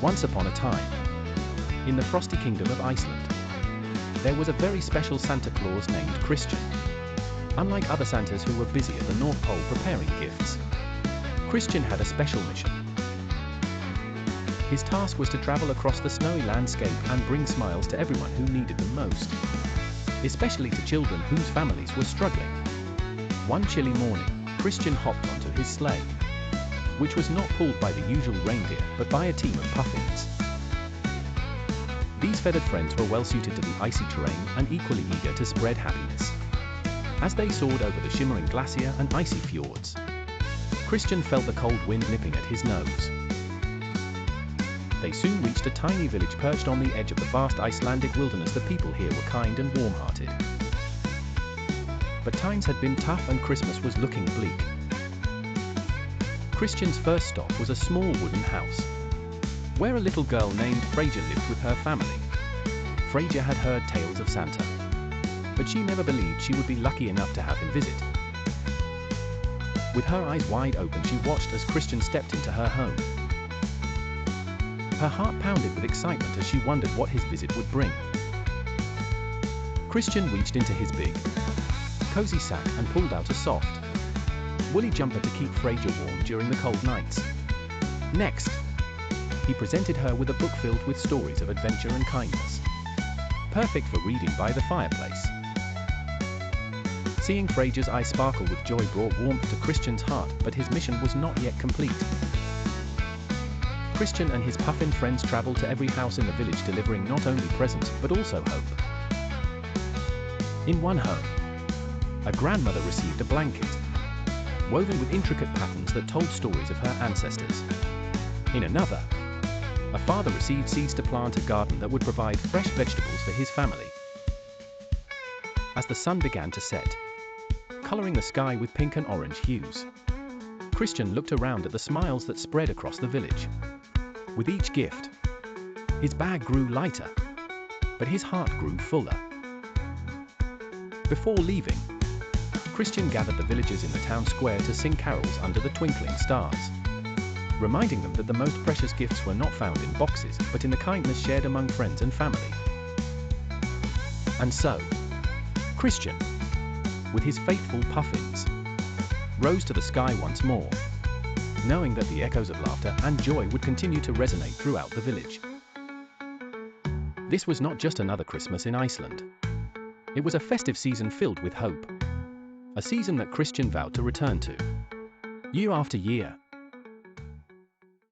Once upon a time, in the frosty kingdom of Iceland, there was a very special Santa Claus named Kristjan. Unlike other Santas who were busy at the North Pole preparing gifts, Kristjan had a special mission. His task was to travel across the snowy landscape and bring smiles to everyone who needed them most, especially to children whose families were struggling. One chilly morning, Kristjan hopped onto his sleigh, which was not pulled by the usual reindeer but by a team of puffins. These feathered friends were well suited to the icy terrain and equally eager to spread happiness. As they soared over the shimmering glacier and icy fjords, Kristjan felt the cold wind nipping at his nose. They soon reached a tiny village perched on the edge of the vast Icelandic wilderness. The people here were kind and warm-hearted. But times had been tough and Christmas was looking bleak. Kristjan's first stop was a small wooden house, where a little girl named Freyja lived with her family. Freyja had heard tales of Santa, but she never believed she would be lucky enough to have him visit. With her eyes wide open, she watched as Kristjan stepped into her home. Her heart pounded with excitement as she wondered what his visit would bring. Kristjan reached into his big, cozy sack and pulled out a soft, woolly jumper to keep Freyja warm during the cold nights. Next, he presented her with a book filled with stories of adventure and kindness, perfect for reading by the fireplace. Seeing Freyja's eyes sparkle with joy brought warmth to Kristjan's heart, but his mission was not yet complete. Kristjan and his puffin friends traveled to every house in the village, delivering not only presents but also hope. In one home, a grandmother received a blanket, woven with intricate patterns that told stories of her ancestors. In another, a father received seeds to plant a garden that would provide fresh vegetables for his family. As the sun began to set, coloring the sky with pink and orange hues, Kristjan looked around at the smiles that spread across the village. With each gift, his bag grew lighter, but his heart grew fuller. Before leaving, Kristjan gathered the villagers in the town square to sing carols under the twinkling stars, reminding them that the most precious gifts were not found in boxes, but in the kindness shared among friends and family. And so, Kristjan, with his faithful puffins, rose to the sky once more, knowing that the echoes of laughter and joy would continue to resonate throughout the village. This was not just another Christmas in Iceland. It was a festive season filled with hope, a season that Kristjan vowed to return to, year after year.